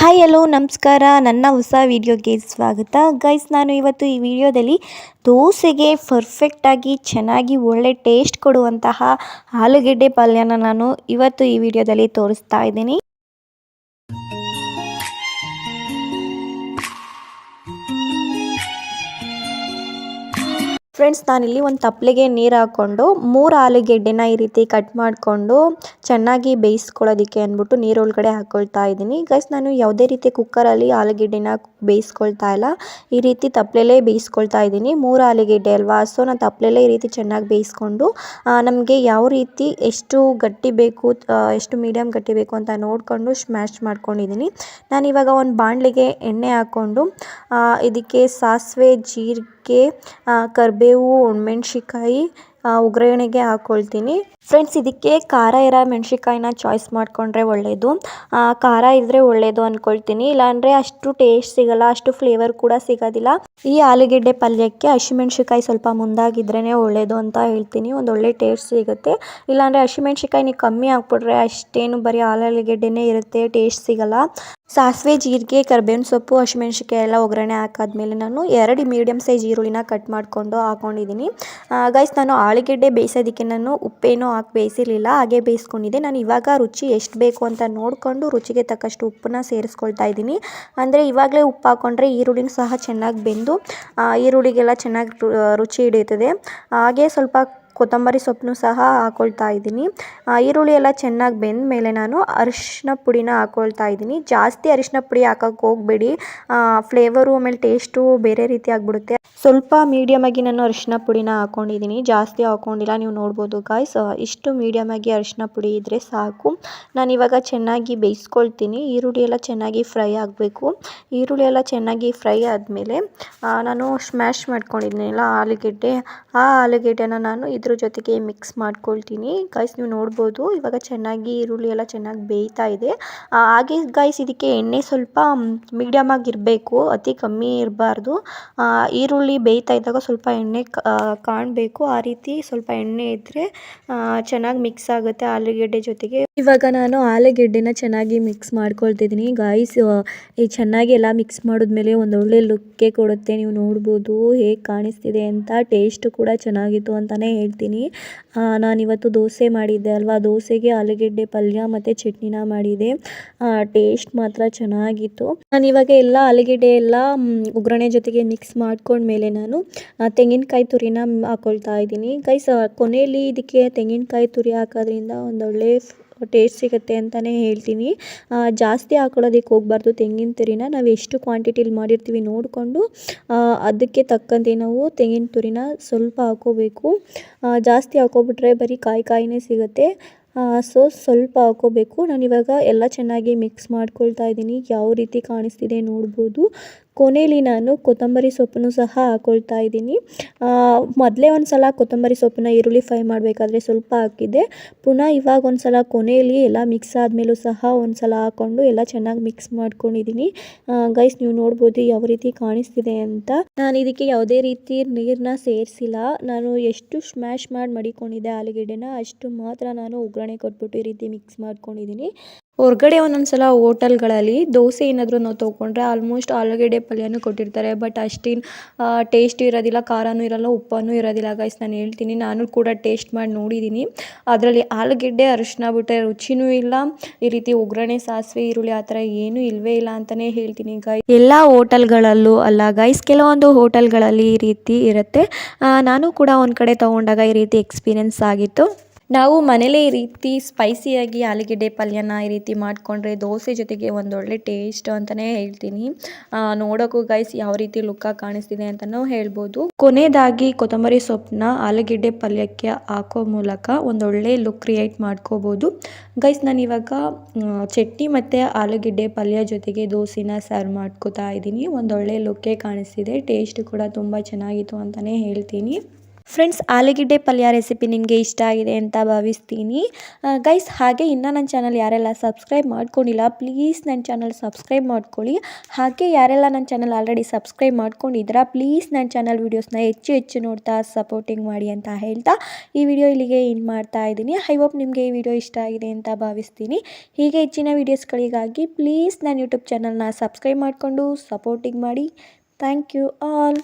Hi hello ನಮಸ್ಕಾರ. ನನ್ನ ಹೊಸ ವಿಡಿಯೋಗೆ ಸ್ವಾಗತ. ಗೈಸ್, ನಾನು ಇವತ್ತು ಈ ವಿಡಿಯೋದಲ್ಲಿ ದೋಸೆಗೆ ಪರ್ಫೆಕ್ಟಾಗಿ ಚೆನ್ನಾಗಿ ಒಳ್ಳೆ ಟೇಸ್ಟ್ ಕೊಡುವಂತಹ ಆಲೂಗೆಡ್ಡೆ ಪಲ್ಯನ ನಾನು ಇವತ್ತು ಈ ವಿಡಿಯೋದಲ್ಲಿ ತೋರಿಸ್ತಾ ಇದ್ದೀನಿ. ಫ್ರೆಂಡ್ಸ್, ನಾನಿಲ್ಲಿ ಒಂದು ತಪ್ಪಲೆಗೆ ನೀರು ಹಾಕ್ಕೊಂಡು 3 ಆಲೂಗೆಡ್ಡೆನ ಈ ರೀತಿ ಕಟ್ ಮಾಡಿಕೊಂಡು ಚೆನ್ನಾಗಿ ಬೇಯಿಸ್ಕೊಳ್ಳೋದಕ್ಕೆ ಅಂದ್ಬಿಟ್ಟು ನೀರೊಳಗಡೆ ಹಾಕ್ಕೊಳ್ತಾ ಇದ್ದೀನಿ. ಗೈಸ್, ನಾನು ಯಾವುದೇ ರೀತಿ ಕುಕ್ಕರಲ್ಲಿ ಆಲೂಗೆಡ್ಡೆನ ಬೇಯಿಸ್ಕೊಳ್ತಾ ಇಲ್ಲ, ಈ ರೀತಿ ತಪ್ಪಲೆಲ್ಲೇ ಬೇಯಿಸ್ಕೊಳ್ತಾ ಇದ್ದೀನಿ. 3 ಆಲೂಗೆಡ್ಡೆ ಅಲ್ವಾ, ಸೊ ನಾನು ತಪ್ಪಲೆಲ್ಲೇ ಈ ರೀತಿ ಚೆನ್ನಾಗಿ ಬೇಯಿಸ್ಕೊಂಡು ನಮಗೆ ಯಾವ ರೀತಿ ಎಷ್ಟು ಗಟ್ಟಿ ಬೇಕು, ಎಷ್ಟು ಮೀಡಿಯಮ್ ಗಟ್ಟಿ ಬೇಕು ಅಂತ ನೋಡಿಕೊಂಡು ಸ್ಮ್ಯಾಶ್ ಮಾಡ್ಕೊಂಡಿದ್ದೀನಿ. ನಾನಿವಾಗ ಒಂದು ಬಾಣಲೆಗೆ ಎಣ್ಣೆ ಹಾಕ್ಕೊಂಡು ಇದಕ್ಕೆ ಸಾಸಿವೆ, ಜೀರಿಗೆ, ಕರಿಬೇವು, ಒಣಮೆಣ್ಸಿಕಾಯಿ ಒಗ್ಗರಣೆಗೆ ಹಾಕ್ಕೊಳ್ತೀನಿ. ಫ್ರೆಂಡ್ಸ್, ಇದಕ್ಕೆ ಖಾರ ಇರೋ ಮೆಣಸಿಕಾಯಿನ ಚಾಯ್ಸ್ ಮಾಡಿಕೊಂಡ್ರೆ ಒಳ್ಳೆಯದು. ಖಾರ ಇದ್ದರೆ ಒಳ್ಳೆಯದು ಅಂದ್ಕೊಳ್ತೀನಿ, ಇಲ್ಲಾಂದರೆ ಅಷ್ಟು ಟೇಸ್ಟ್ ಸಿಗಲ್ಲ, ಅಷ್ಟು ಫ್ಲೇವರ್ ಕೂಡ ಸಿಗೋದಿಲ್ಲ. ಈ ಆಲೂಗೆಡ್ಡೆ ಪಲ್ಯಕ್ಕೆ ಹಸಿಮೆಣ್ಸಿಕಾಯಿ ಸ್ವಲ್ಪ ಮುಂದಾಗಿದ್ರೇ ಒಳ್ಳೆಯದು ಅಂತ ಹೇಳ್ತೀನಿ, ಒಂದೊಳ್ಳೆ ಟೇಸ್ಟ್ ಸಿಗುತ್ತೆ. ಇಲ್ಲಾಂದರೆ ಹಸಿಮೆಣ್ಸಿಕಾಯಿ ನೀವು ಕಮ್ಮಿ ಹಾಕ್ಬಿಟ್ರೆ ಅಷ್ಟೇನು ಬರೀ ಆಲೂಗೆಡ್ಡೆನೇ ಇರುತ್ತೆ, ಟೇಸ್ಟ್ ಸಿಗಲ್ಲ. ಸಾಸಿವೆ, ಜೀರಿಗೆ, ಕರಿಬೇವಿನ ಸೊಪ್ಪು, ಹಸಿಮೆಣ್ಸಿಕಾಯಿ ಎಲ್ಲ ಒಗ್ಗರಣೆ ಹಾಕಾದ್ಮೇಲೆ ನಾನು 2 ಮೀಡಿಯಮ್ ಸೈಜ್ ಈರುಳ್ಳಿನ ಕಟ್ ಮಾಡಿಕೊಂಡು ಹಾಕ್ಕೊಂಡಿದ್ದೀನಿ. ಗೈಸ್, ನಾನು ಆಲೂಗೆಡ್ಡೆ ಬೇಯಿಸೋದಕ್ಕೆ ನಾನು ಉಪ್ಪೇನೂ ಹಾಕಿ ಬೇಯಿಸಿರಲಿಲ್ಲ, ಹಾಗೆ ಬೇಯಿಸ್ಕೊಂಡಿದ್ದೆ. ನಾನು ಇವಾಗ ರುಚಿ ಎಷ್ಟು ಬೇಕು ಅಂತ ನೋಡಿಕೊಂಡು ರುಚಿಗೆ ತಕ್ಕಷ್ಟು ಉಪ್ಪನ್ನ ಸೇರಿಸ್ಕೊಳ್ತಾ ಇದ್ದೀನಿ. ಅಂದರೆ ಇವಾಗಲೇ ಉಪ್ಪು ಹಾಕ್ಕೊಂಡ್ರೆ ಈರುಳ್ಳಿನೂ ಸಹ ಚೆನ್ನಾಗಿ ಬೆಂದು ಈರುಳ್ಳಿಗೆಲ್ಲ ಚೆನ್ನಾಗಿ ರುಚಿ ಹಿಡಿಯುತ್ತದೆ. ಹಾಗೆ ಸ್ವಲ್ಪ ಕೊತ್ತಂಬರಿ ಸೊಪ್ಪನ್ನು ಸಹ ಹಾಕ್ಕೊಳ್ತಾ ಇದ್ದೀನಿ. ಈರುಳ್ಳಿ ಎಲ್ಲ ಚೆನ್ನಾಗಿ ಬೆಂದ ಮೇಲೆ ನಾನು ಅರಿಶಿನ ಪುಡಿನ ಹಾಕ್ಕೊಳ್ತಾ ಇದ್ದೀನಿ. ಜಾಸ್ತಿ ಅರಿಶಿನ ಪುಡಿ ಹಾಕೋಕ್ಕೆ ಹೋಗಬೇಡಿ, ಫ್ಲೇವರು ಆಮೇಲೆ ಟೇಸ್ಟು ಬೇರೆ ರೀತಿ ಆಗಿಬಿಡುತ್ತೆ. ಸ್ವಲ್ಪ ಮೀಡಿಯಮ್ ಆಗಿ ನಾನು ಅರಿಶಿನ ಪುಡಿನ ಹಾಕ್ಕೊಂಡಿದ್ದೀನಿ, ಜಾಸ್ತಿ ಹಾಕ್ಕೊಂಡಿಲ್ಲ. ನೀವು ನೋಡ್ಬೋದು ಗಾಯ್ಸ್, ಇಷ್ಟು ಮೀಡಿಯಮ್ ಆಗಿ ಅರಿಶಿನ ಪುಡಿ ಇದ್ದರೆ ಸಾಕು. ನಾನಿವಾಗ ಚೆನ್ನಾಗಿ ಬೇಯಿಸ್ಕೊಳ್ತೀನಿ. ಈರುಳ್ಳಿ ಎಲ್ಲ ಚೆನ್ನಾಗಿ ಫ್ರೈ ಆಗಬೇಕು. ಈರುಳ್ಳಿ ಎಲ್ಲ ಚೆನ್ನಾಗಿ ಫ್ರೈ ಆದಮೇಲೆ ನಾನು ಸ್ಮ್ಯಾಶ್ ಮಾಡ್ಕೊಂಡಿದ್ದೀನಲ್ಲ ಆಲೂಗೆಡ್ಡೆ, ಆ ಆಲೂಗೆಡ್ಡೆನ ನಾನು ಇದ್ರ ಜೊತೆಗೆ ಮಿಕ್ಸ್ ಮಾಡ್ಕೊಳ್ತೀನಿ. ಗೈಸ್, ನೀವು ನೋಡ್ಬೋದು ಇವಾಗ ಚೆನ್ನಾಗಿ ಈರುಳ್ಳಿ ಎಲ್ಲ ಚೆನ್ನಾಗಿ ಬೇಯ್ತಾ ಇದೆ. ಹಾಗೆ ಗೈಸ್, ಇದಕ್ಕೆ ಎಣ್ಣೆ ಸ್ವಲ್ಪ ಮೀಡಿಯಮ್ ಆಗಿರಬೇಕು, ಅತಿ ಕಮ್ಮಿ ಇರಬಾರ್ದು. ಈರುಳ್ಳಿ ಬೇಯ್ತಾ ಇದ್ದಾಗ ಸ್ವಲ್ಪ ಎಣ್ಣೆ ಕಾಣಬೇಕು, ಆ ರೀತಿ ಸ್ವಲ್ಪ ಎಣ್ಣೆ ಇದ್ದರೆ ಚೆನ್ನಾಗಿ ಮಿಕ್ಸ್ ಆಗುತ್ತೆ ಆಲೂಗೆಡ್ಡೆ ಜೊತೆಗೆ. ಇವಾಗ ನಾನು ಆಲೂಗೆಡ್ಡೆನ ಚೆನ್ನಾಗಿ ಮಿಕ್ಸ್ ಮಾಡ್ಕೊಳ್ತಿದ್ದೀನಿ. ಗಾಯ್ಸ್, ಈ ಚೆನ್ನಾಗಿ ಎಲ್ಲ ಮಿಕ್ಸ್ ಮಾಡಿದ್ಮೇಲೆ ಒಂದೊಳ್ಳೆ ಲುಕ್ಕೆ ಕೊಡುತ್ತೆ. ನೀವು ನೋಡ್ಬೋದು ಹೇಗೆ ಕಾಣಿಸ್ತಿದೆ ಅಂತ. ಟೇಸ್ಟ್ ಕೂಡ ಚೆನ್ನಾಗಿತ್ತು ಅಂತಲೇ ಹೇಳ್ತೀನಿ. ನಾನಿವತ್ತು ದೋಸೆ ಮಾಡಿದ್ದೆ ಅಲ್ವಾ, ದೋಸೆಗೆ ಆಲೂಗೆಡ್ಡೆ ಪಲ್ಯ ಮತ್ತು ಚಟ್ನಿನ ಮಾಡಿದೆ. ಟೇಸ್ಟ್ ಮಾತ್ರ ಚೆನ್ನಾಗಿತ್ತು. ನಾನಿವಾಗ ಎಲ್ಲ ಆಲೂಗೆಡ್ಡೆ ಎಲ್ಲ ಒಗ್ಗರಣೆ ಜೊತೆಗೆ ಮಿಕ್ಸ್ ಮಾಡ್ಕೊಂಡ್ಮೇಲೆ ನಾನು ತೆಂಗಿನಕಾಯಿ ತುರಿನ ಹಾಕ್ಕೊಳ್ತಾ ಇದ್ದೀನಿ. ಗೈಸ್, ಕೊನೆಯಲ್ಲಿ ಇದಕ್ಕೆ ತೆಂಗಿನಕಾಯಿ ತುರಿ ಹಾಕೋದ್ರಿಂದ ಒಂದೊಳ್ಳೆ ಟೇಸ್ಟ್ ಸಿಗುತ್ತೆ ಅಂತಲೇ ಹೇಳ್ತೀನಿ. ಜಾಸ್ತಿ ಹಾಕೊಳ್ಳೋದಕ್ಕೆ ಹೋಗಬಾರ್ದು. ತೆಂಗಿನ ತುರಿನ ನಾವು ಎಷ್ಟು ಕ್ವಾಂಟಿಟಿಲಿ ಮಾಡಿರ್ತೀವಿ ನೋಡಿಕೊಂಡು ಅದಕ್ಕೆ ತಕ್ಕಂತೆ ನಾವು ತೆಂಗಿನ ತುರಿನ ಸ್ವಲ್ಪ ಹಾಕೋಬೇಕು. ಜಾಸ್ತಿ ಹಾಕೋಬಿಟ್ರೆ ಬರೀ ಕಾಯಿನೇ ಸಿಗುತ್ತೆ. ಸೊ ಸ್ವಲ್ಪ ಹಾಕೋಬೇಕು. ನಾನಿವಾಗ ಎಲ್ಲ ಚೆನ್ನಾಗಿ ಮಿಕ್ಸ್ ಮಾಡ್ಕೊಳ್ತಾ ಇದ್ದೀನಿ. ಯಾವ ರೀತಿ ಕಾಣಿಸ್ತಿದೆ ನೋಡ್ಬೋದು. ಕೊನೆಯಲ್ಲಿ ನಾನು ಕೊತ್ತಂಬರಿ ಸೊಪ್ಪನ್ನು ಸಹ ಹಾಕ್ಕೊಳ್ತಾ ಇದ್ದೀನಿ. ಮೊದಲೇ ಒಂದು ಸಲ ಕೊತ್ತಂಬರಿ ಸೊಪ್ಪನ್ನ ಈರುಳ್ಳಿ ಫ್ರೈ ಮಾಡಬೇಕಾದ್ರೆ ಸ್ವಲ್ಪ ಹಾಕಿದ್ದೆ. ಪುನಃ ಇವಾಗ ಒಂದು ಸಲ ಕೊನೆಯಲ್ಲಿ ಎಲ್ಲ ಮಿಕ್ಸ್ ಆದಮೇಲೂ ಸಹ ಒಂದು ಸಲ ಹಾಕ್ಕೊಂಡು ಎಲ್ಲ ಚೆನ್ನಾಗಿ ಮಿಕ್ಸ್ ಮಾಡ್ಕೊಂಡಿದ್ದೀನಿ. ಗೈಸ್, ನೀವು ನೋಡ್ಬೋದು ಯಾವ ರೀತಿ ಕಾಣಿಸ್ತಿದೆ ಅಂತ. ನಾನು ಇದಕ್ಕೆ ಯಾವುದೇ ರೀತಿ ನೀರನ್ನ ಸೇರಿಸಿಲ್ಲ. ನಾನು ಎಷ್ಟು ಸ್ಮ್ಯಾಶ್ ಮಾಡಿ ಮಡಿಕೊಂಡಿದ್ದೆ ಆಲೂಗೆಡ್ಡೆನ ಅಷ್ಟು ಮಾತ್ರ ನಾನು ಒಗ್ಗರಣೆ ಕೊಟ್ಬಿಟ್ಟು ಈ ರೀತಿ ಮಿಕ್ಸ್ ಮಾಡ್ಕೊಂಡಿದ್ದೀನಿ. ಹೊರಗಡೆ ಒಂದೊಂದ್ಸಲ ಹೋಟೆಲ್ಗಳಲ್ಲಿ ದೋಸೆ ಏನಾದರೂ ನಾವು ತೊಗೊಂಡ್ರೆ ಆಲ್ಮೋಸ್ಟ್ ಆಲೂಗೆಡ್ಡೆ ಪಲ್ಯನೂ ಕೊಟ್ಟಿರ್ತಾರೆ, ಬಟ್ ಅಷ್ಟೇನು ಟೇಸ್ಟ್ ಇರೋದಿಲ್ಲ, ಖಾರನೂ ಇರೋಲ್ಲ, ಉಪ್ಪನ್ನು ಇರೋದಿಲ್ಲ. ಗೈಸ್, ನಾನು ಹೇಳ್ತೀನಿ, ನಾನು ಕೂಡ ಟೇಸ್ಟ್ ಮಾಡಿ ನೋಡಿದ್ದೀನಿ. ಅದರಲ್ಲಿ ಆಲೂಗೆಡ್ಡೆ ಅರಿಶಿನ ಬಿಟ್ಟರೆ ರುಚಿನೂ ಇಲ್ಲ, ಈ ರೀತಿ ಒಗ್ಗರಣೆ, ಸಾಸಿವೆ, ಈರುಳ್ಳಿ ಆ ಥರ ಏನೂ ಇಲ್ಲವೇ ಇಲ್ಲ ಅಂತಲೇ ಹೇಳ್ತೀನಿ. ಗೈಸ್, ಎಲ್ಲ ಹೋಟೆಲ್ಗಳಲ್ಲೂ ಅಲ್ಲ ಗೈಸ್, ಕೆಲವೊಂದು ಹೋಟೆಲ್ಗಳಲ್ಲಿ ಈ ರೀತಿ ಇರುತ್ತೆ. ನಾನು ಕೂಡ ಒಂದು ಕಡೆ ತೊಗೊಂಡಾಗ ಈ ರೀತಿ ಎಕ್ಸ್ಪೀರಿಯೆನ್ಸ್ ಆಗಿತ್ತು. ನಾವು ಮನೇಲೇ ಈ ರೀತಿ ಸ್ಪೈಸಿಯಾಗಿ ಆಲೂಗೆಡ್ಡೆ ಪಲ್ಯನ ಈ ರೀತಿ ಮಾಡಿಕೊಂಡ್ರೆ ದೋಸೆ ಜೊತೆಗೆ ಒಂದೊಳ್ಳೆ ಟೇಸ್ಟ್ ಅಂತಲೇ ಹೇಳ್ತೀನಿ. ನೋಡೋಕ್ಕೂ ಗೈಸ್ ಯಾವ ರೀತಿ ಲುಕ್ಕಾಗಿ ಕಾಣಿಸ್ತಿದೆ ಅಂತಲೂ ಹೇಳ್ಬೋದು. ಕೊನೆಯದಾಗಿ ಕೊತ್ತಂಬರಿ ಸೊಪ್ಪನ್ನ ಆಲೂಗೆಡ್ಡೆ ಪಲ್ಯಕ್ಕೆ ಹಾಕೋ ಮೂಲಕ ಒಂದೊಳ್ಳೆ ಲುಕ್ ಕ್ರಿಯೇಟ್ ಮಾಡ್ಕೋಬೋದು. ಗೈಸ್, ನಾನಿವಾಗ ಚಟ್ನಿ ಮತ್ತು ಆಲೂಗೆಡ್ಡೆ ಪಲ್ಯ ಜೊತೆಗೆ ದೋಸೆನ ಸರ್ವ್ ಮಾಡ್ಕೋತಾ ಇದ್ದೀನಿ. ಒಂದೊಳ್ಳೆ ಲುಕ್ಕೇ ಕಾಣಿಸ್ತಿದೆ. ಟೇಸ್ಟ್ ಕೂಡ ತುಂಬ ಚೆನ್ನಾಗಿತ್ತು ಅಂತಲೇ ಹೇಳ್ತೀನಿ. ಫ್ರೆಂಡ್ಸ್, ಆಲೂಗೆಡ್ಡೆ ಪಲ್ಯ ರೆಸಿಪಿ ನಿಮಗೆ ಇಷ್ಟ ಆಗಿದೆ ಅಂತ ಭಾವಿಸ್ತೀನಿ. ಗೈಸ್, ಹಾಗೆ ಇನ್ನೂ ನನ್ನ ಚಾನಲ್ ಯಾರೆಲ್ಲ ಸಬ್ಸ್ಕ್ರೈಬ್ ಮಾಡ್ಕೊಂಡಿಲ್ಲ, ಪ್ಲೀಸ್ ನನ್ನ ಚಾನಲ್ ಸಬ್ಸ್ಕ್ರೈಬ್ ಮಾಡ್ಕೊಳ್ಳಿ. ಹಾಗೆ ಯಾರೆಲ್ಲ ನನ್ನ ಚಾನಲ್ ಆಲ್ರೆಡಿ ಸಬ್ಸ್ಕ್ರೈಬ್ ಮಾಡ್ಕೊಂಡಿದ್ದೀರಾ, ಪ್ಲೀಸ್ ನನ್ನ ಚಾನಲ್ ವೀಡಿಯೋಸ್ನ ಹೆಚ್ಚು ಹೆಚ್ಚು ನೋಡ್ತಾ ಸಪೋರ್ಟಿಂಗ್ ಮಾಡಿ ಅಂತ ಹೇಳ್ತಾ ಈ ವಿಡಿಯೋ ಇಲ್ಲಿಗೆ ಎಂಡ್ ಮಾಡ್ತಾ ಇದ್ದೀನಿ. ಐ ಹೋಪ್ ನಿಮಗೆ ಈ ವಿಡಿಯೋ ಇಷ್ಟ ಆಗಿದೆ ಅಂತ ಭಾವಿಸ್ತೀನಿ. ಹೀಗೆ ಹೆಚ್ಚಿನ ವೀಡಿಯೋಸ್ಗಳಿಗಾಗಿ ಪ್ಲೀಸ್ ನನ್ನ ಯೂಟ್ಯೂಬ್ ಚಾನಲ್ನ ಸಬ್ಸ್ಕ್ರೈಬ್ ಮಾಡಿಕೊಂಡು ಸಪೋರ್ಟಿಂಗ್ ಮಾಡಿ. Thank you all.